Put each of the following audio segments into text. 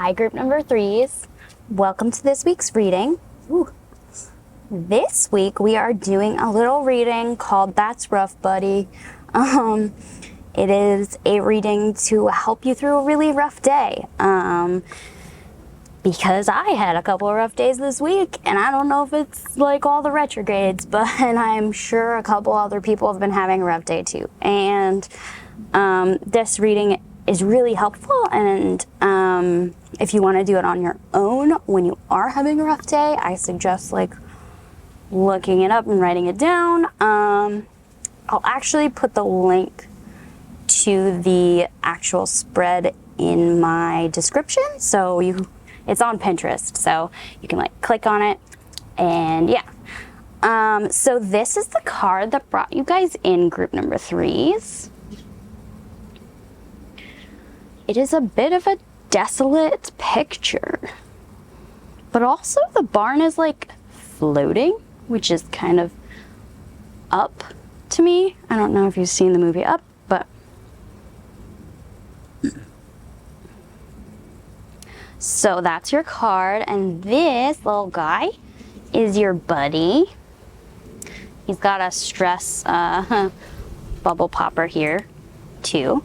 Hi, group number threes. Welcome to this week's reading. Ooh. This week we are doing a little reading called That's Rough, Buddy. It is a reading to help you through a really rough day. Because I had a couple of rough days this week, and I don't know if it's like all the retrogrades, but I'm sure a couple other people have been having a rough day too. And this reading is really helpful, and if you want to do it on your own when you are having a rough day, I suggest like looking it up and writing it down. I'll actually put the link to the actual spread in my description, so it's on Pinterest, so you can like click on it, and yeah. So this is the card that brought you guys in, group number threes. It is a bit of a desolate picture, but also the barn is like floating, which is kind of up to me. I don't know if you've seen the movie Up, but so that's your card, and this little guy is your buddy. He's got a stress bubble popper here too.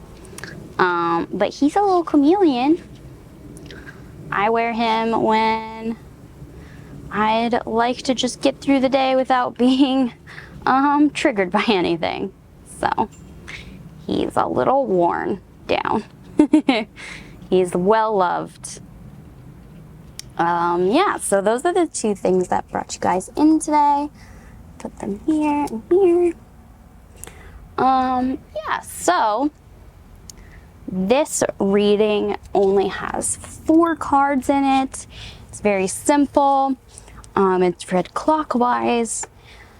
But he's a little chameleon. I wear him when I'd like to just get through the day without being triggered by anything. So he's a little worn down. He's well loved. Yeah, so those are the two things that brought you guys in today. Put them here and here. Yeah, so this reading only has 4 cards in it. It's very simple. It's read clockwise.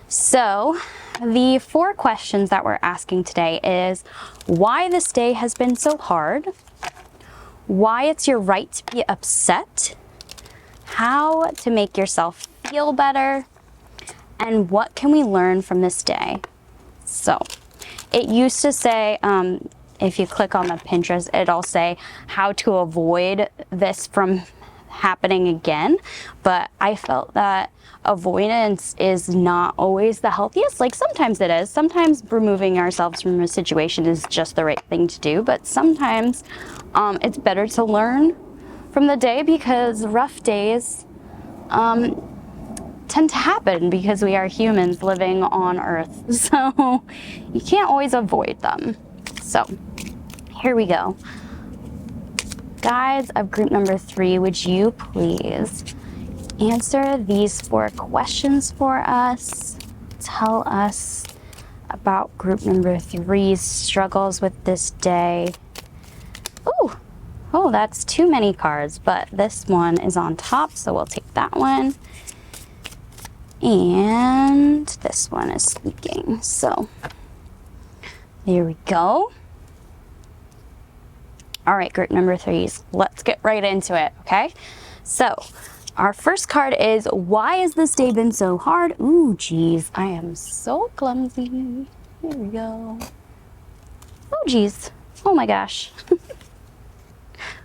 So the 4 questions that we're asking today is why this day has been so hard, why it's your right to be upset, how to make yourself feel better, and what can we learn from this day. So it used to say, if you click on the Pinterest, it'll say how to avoid this from happening again. But I felt that avoidance is not always the healthiest. Like sometimes it is. Sometimes removing ourselves from a situation is just the right thing to do. But sometimes it's better to learn from the day, because rough days tend to happen because we are humans living on Earth. So you can't always avoid them. So here we go. Guys of group number 3, would you please answer these 4 questions for us? Tell us about group number 3's struggles with this day. Oh, that's too many cards, but this one is on top, so we'll take that one. And this one is squeaking, so there we go. All right, group number 3s, let's get right into it, okay? So our first card is, why has this day been so hard? Ooh, geez, I am so clumsy. Here we go. Oh, geez. Oh my gosh.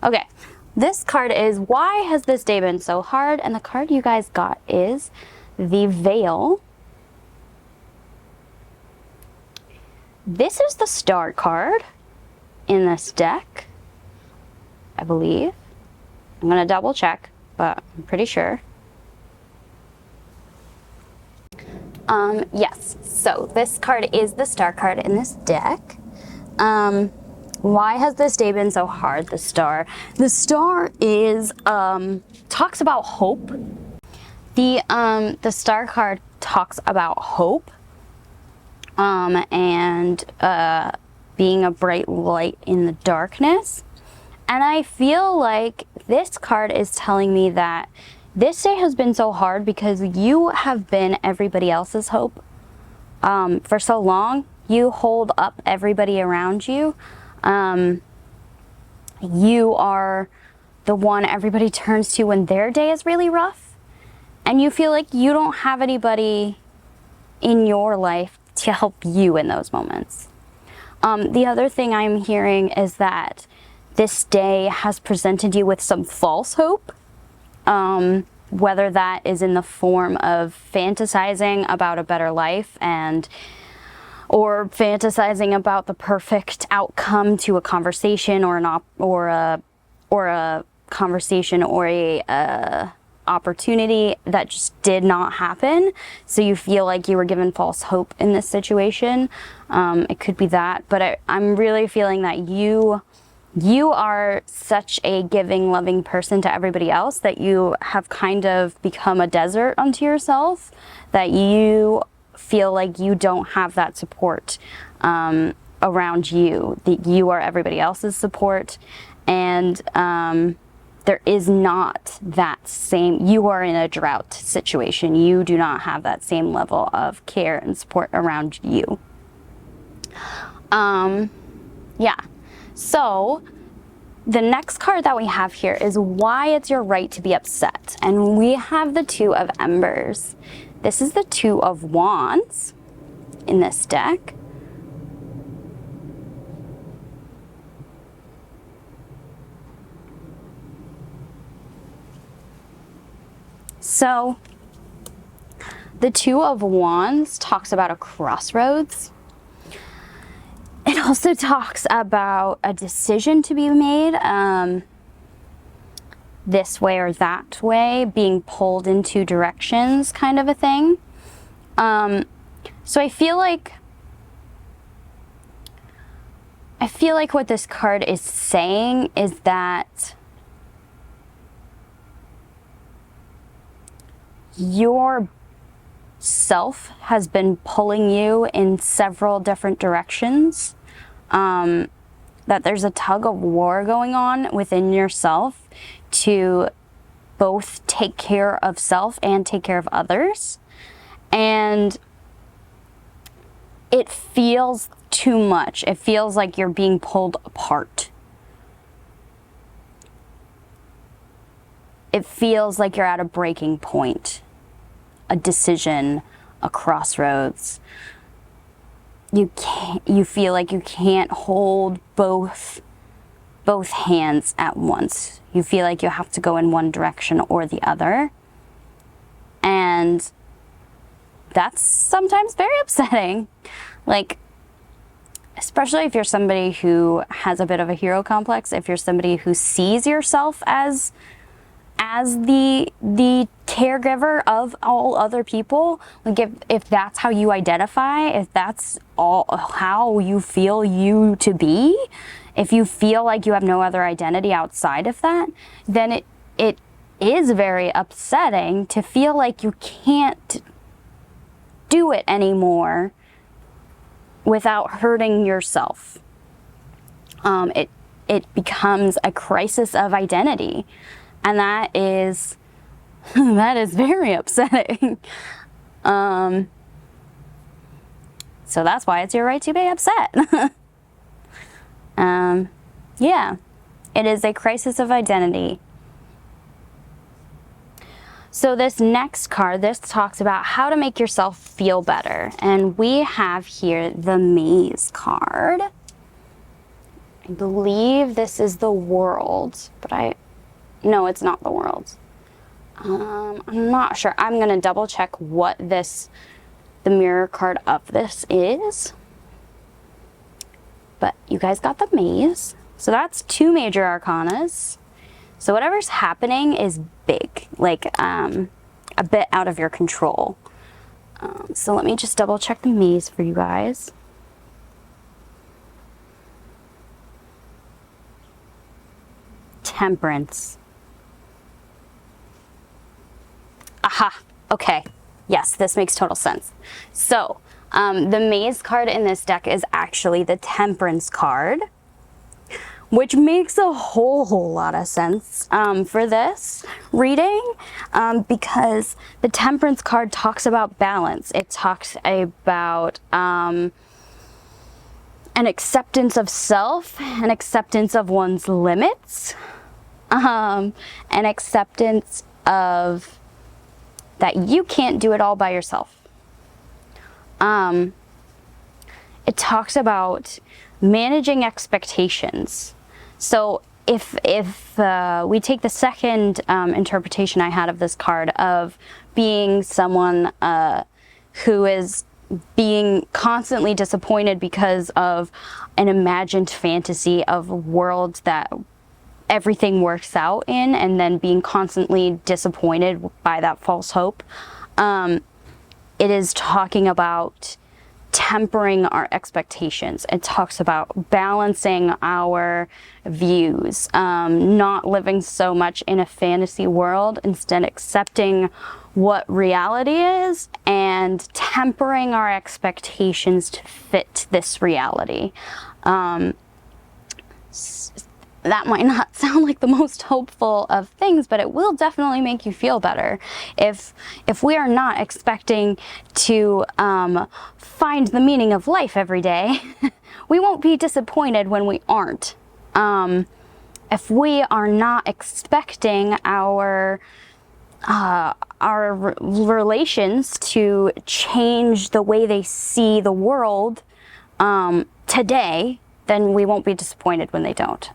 Okay, this card is, why has this day been so hard? And the card you guys got is the Veil. This is the Star card in this deck, I believe. I'm gonna double check, but I'm pretty sure. Yes, so this card is the Star card in this deck. Why has this day been so hard? The Star is talks about hope. The Star card talks about hope and being a bright light in the darkness. And I feel like this card is telling me that this day has been so hard because you have been everybody else's hope for so long. You hold up everybody around you. You are the one everybody turns to when their day is really rough, and you feel like you don't have anybody in your life to help you in those moments. The other thing I'm hearing is that this day has presented you with some false hope, whether that is in the form of fantasizing about a better life or fantasizing about the perfect outcome to a conversation or a conversation or a opportunity that just did not happen. So you feel like you were given false hope in this situation. It could be that, but I'm really feeling that you are such a giving, loving person to everybody else that you have kind of become a desert unto yourself, that you feel like you don't have that support around you, that you are everybody else's support, and there is not that same, you are in a drought situation. You do not have that same level of care and support around you. Yeah. So the next card that we have here is why it's your right to be upset. And we have the Two of Embers. This is the Two of Wands in this deck. So the Two of Wands talks about a crossroads. It also talks about a decision to be made, this way or that way, being pulled in two directions, kind of a thing. So I feel like what this card is saying is that your self has been pulling you in several different directions, that there's a tug of war going on within yourself to both take care of self and take care of others, and it feels too much. It feels like you're being pulled apart. It feels like you're at a breaking point, a decision, a crossroads. You feel like you can't hold both hands at once. You feel like you have to go in one direction or the other. And that's sometimes very upsetting. Like, especially if you're somebody who has a bit of a hero complex, if you're somebody who sees yourself as the caregiver of all other people, like if that's how you identify, if that's all how you feel you to be, if you feel like you have no other identity outside of that, then it is very upsetting to feel like you can't do it anymore without hurting yourself. It becomes a crisis of identity. And that is very upsetting. So that's why it's your right to be upset. Yeah, it is a crisis of identity. So this next card, this talks about how to make yourself feel better. And we have here the Maze card. I believe this is the World, but no, it's not the World. I'm not sure. I'm going to double check what the mirror card of this is. But you guys got the Maze. So that's two major arcanas. So whatever's happening is big, like a bit out of your control. So let me just double check the Maze for you guys. Temperance. Aha, okay. Yes, this makes total sense. So, the Maze card in this deck is actually the Temperance card, which makes a whole lot of sense for this reading, because the Temperance card talks about balance. It talks about an acceptance of self, an acceptance of one's limits, an acceptance of that you can't do it all by yourself. It talks about managing expectations. So if we take the second interpretation I had of this card of being someone who is being constantly disappointed because of an imagined fantasy of worlds that everything works out in, and then being constantly disappointed by that false hope, it is talking about tempering our expectations. It talks about balancing our views, not living so much in a fantasy world, instead accepting what reality is and tempering our expectations to fit this reality. That might not sound like the most hopeful of things, but it will definitely make you feel better. If we are not expecting to find the meaning of life every day, we won't be disappointed when we aren't. If we are not expecting our relations to change the way they see the world today, then we won't be disappointed when they don't.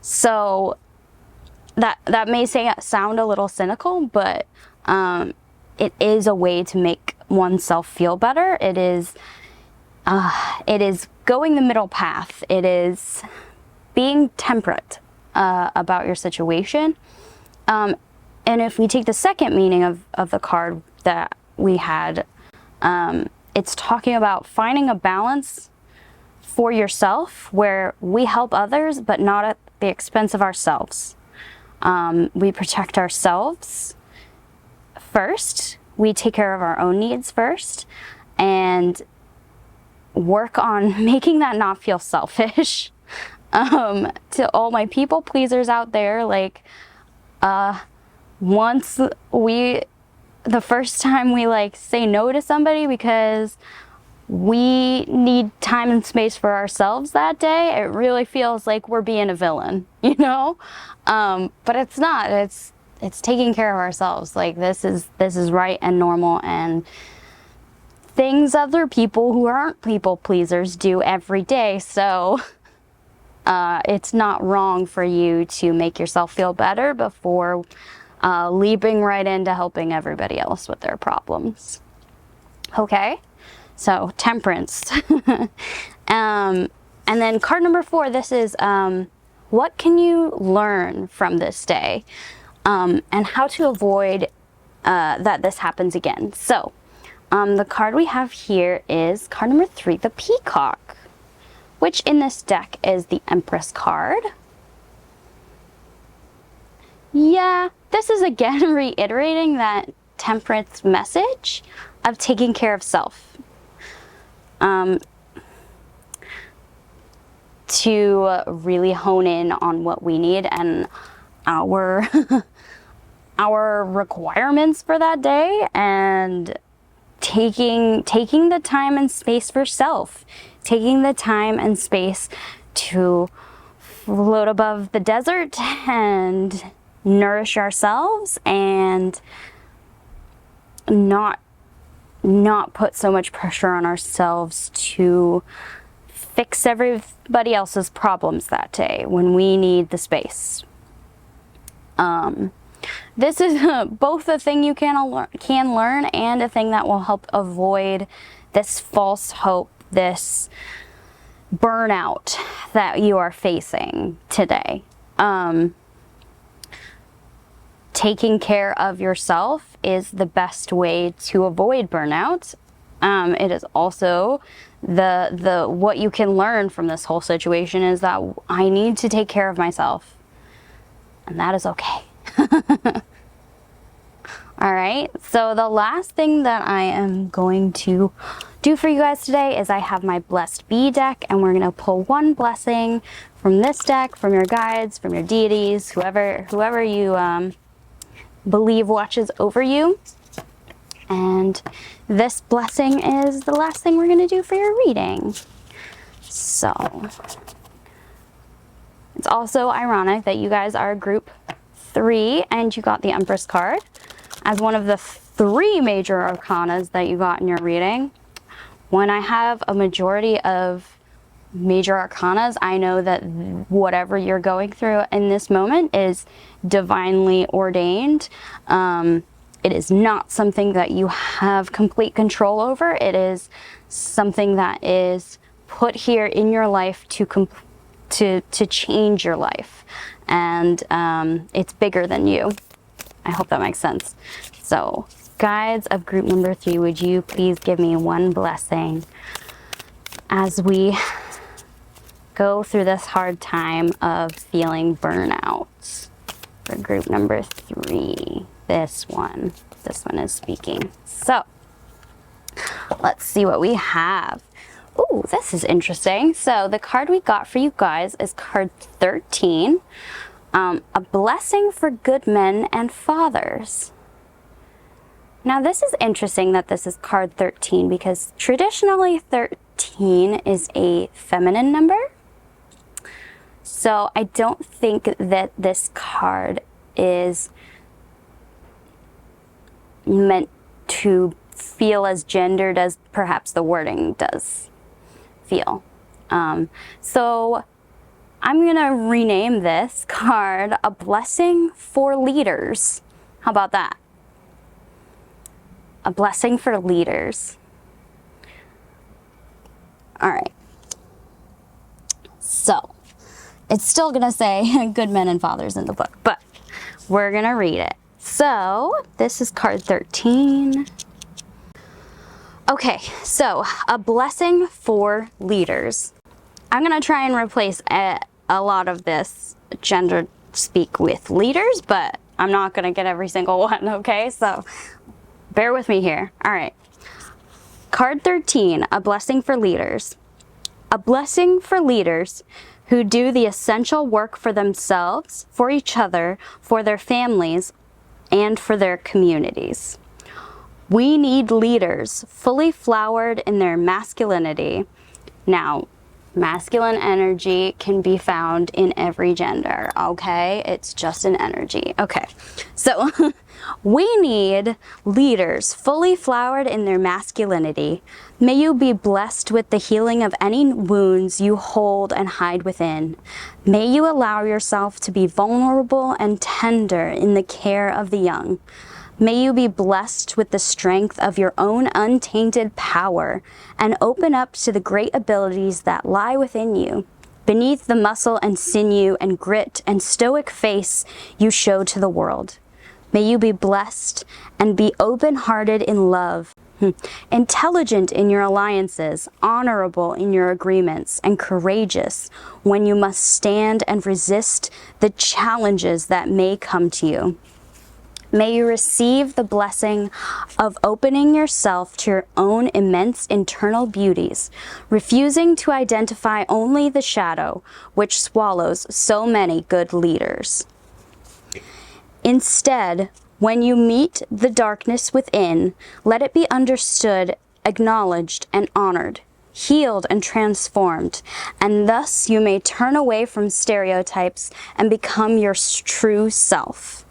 So that may sound a little cynical, but it is a way to make oneself feel better. It is going the middle path. It is being temperate about your situation. And if we take the second meaning of the card that we had, it's talking about finding a balance for yourself where we help others, but not at the expense of ourselves. We protect ourselves first. We take care of our own needs first, and work on making that not feel selfish. To all my people pleasers out there, like, the first time we like say no to somebody because we need time and space for ourselves that day, it really feels like we're being a villain, you know? But it's not. It's taking care of ourselves. Like, this is right and normal, and things other people who aren't people pleasers do every day. So it's not wrong for you to make yourself feel better before leaping right into helping everybody else with their problems. Okay? So, temperance. And then card number 4, this is what can you learn from this day, and how to avoid that this happens again. So, the card we have here is card number 3, the Peacock, which in this deck is the Empress card. Yeah, this is again reiterating that temperance message of taking care of self. To really hone in on what we need and our our requirements for that day, and taking the time and space for self, taking the time and space to float above the desert and nourish ourselves, and not put so much pressure on ourselves to fix everybody else's problems that day when we need the space. This is both a thing you can learn and a thing that will help avoid this false hope, this burnout that you are facing today. Taking care of yourself is the best way to avoid burnout. It is also the what you can learn from this whole situation is that I need to take care of myself, and that is okay. All right, so the last thing that I am going to do for you guys today is I have my Blessed Bee deck, and we're going to pull one blessing from this deck, from your guides, from your deities, whoever you believe watches over you. And this blessing is the last thing we're going to do for your reading. So, it's also ironic that you guys are group 3 and you got the Empress card as one of the 3 major arcanas that you got in your reading, when I have a majority of major arcanas, I know that whatever you're going through in this moment is divinely ordained. It is not something that you have complete control over. It is something that is put here in your life to change your life. And it's bigger than you. I hope that makes sense. So, guides of group number 3, would you please give me one blessing as we go through this hard time of feeling burnout? For group number 3, this one is speaking. So, let's see what we have. Ooh, this is interesting. So the card we got for you guys is card 13. A blessing for good men and fathers. Now this is interesting that this is card 13 because traditionally 13 is a feminine number. So I don't think that this card is meant to feel as gendered as perhaps the wording does feel. So I'm gonna rename this card A Blessing for Leaders. How about that? A blessing for leaders. All right. So it's still gonna say good men and fathers in the book, but we're gonna read it. So this is card 13. Okay, so a blessing for leaders. I'm gonna try and replace a lot of this gender speak with leaders, but I'm not gonna get every single one, okay? So bear with me here. All right. Card 13, a blessing for leaders. A blessing for leaders who do the essential work for themselves, for each other, for their families, and for their communities. We need leaders fully flowered in their masculinity. Now, masculine energy can be found in every gender, okay? It's just an energy. Okay, so we need leaders fully flowered in their masculinity. May you be blessed with the healing of any wounds you hold and hide within. May you allow yourself to be vulnerable and tender in the care of the young. May you be blessed with the strength of your own untainted power and open up to the great abilities that lie within you, beneath the muscle and sinew and grit and stoic face you show to the world. May you be blessed and be open-hearted in love, intelligent in your alliances, honorable in your agreements, and courageous when you must stand and resist the challenges that may come to you. May you receive the blessing of opening yourself to your own immense internal beauties, refusing to identify only the shadow which swallows so many good leaders. Instead, when you meet the darkness within, let it be understood, acknowledged, and honored, healed and transformed, and thus you may turn away from stereotypes and become your true self.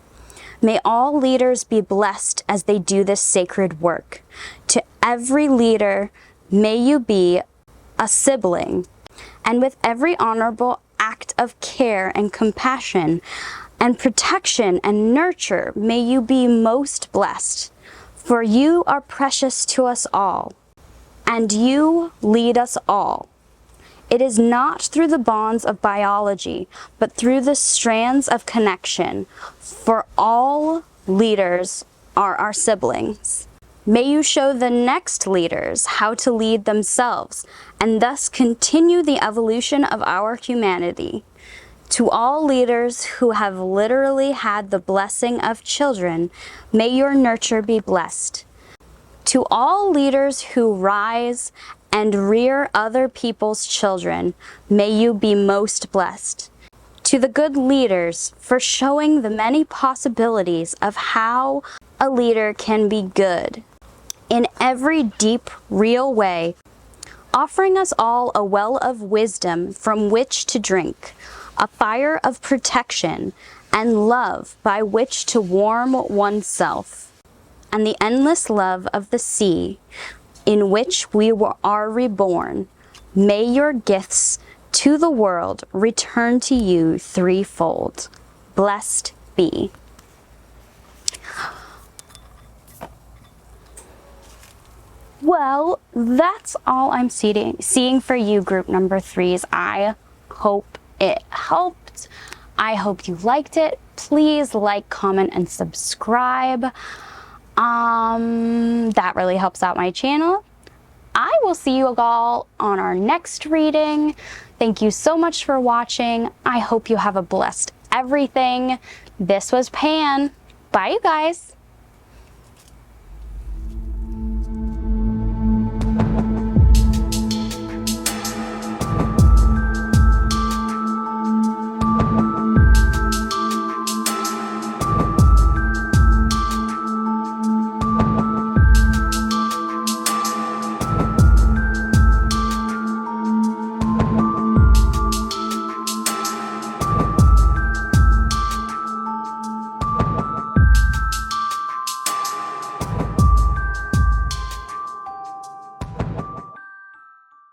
May all leaders be blessed as they do this sacred work. To every leader, may you be a sibling, and with every honorable act of care and compassion and protection and nurture, may you be most blessed. For you are precious to us all, and you lead us all. It is not through the bonds of biology, but through the strands of connection, for all leaders are our siblings. May you show the next leaders how to lead themselves, and thus continue the evolution of our humanity. To all leaders who have literally had the blessing of children, may your nurture be blessed. To all leaders who rise and rear other people's children, may you be most blessed. To the good leaders for showing the many possibilities of how a leader can be good in every deep, real way, offering us all a well of wisdom from which to drink, a fire of protection and love by which to warm oneself, and the endless love of the sea in which we are reborn. May your gifts to the world return to you threefold. Blessed be. Well, that's all I'm seeing for you, group number 3s. I hope it helped. I hope you liked it. Please like, comment, and subscribe. That really helps out my channel. I will see you all on our next reading. Thank you so much for watching. I hope you have a blessed everything. This was Pan. Bye, you guys.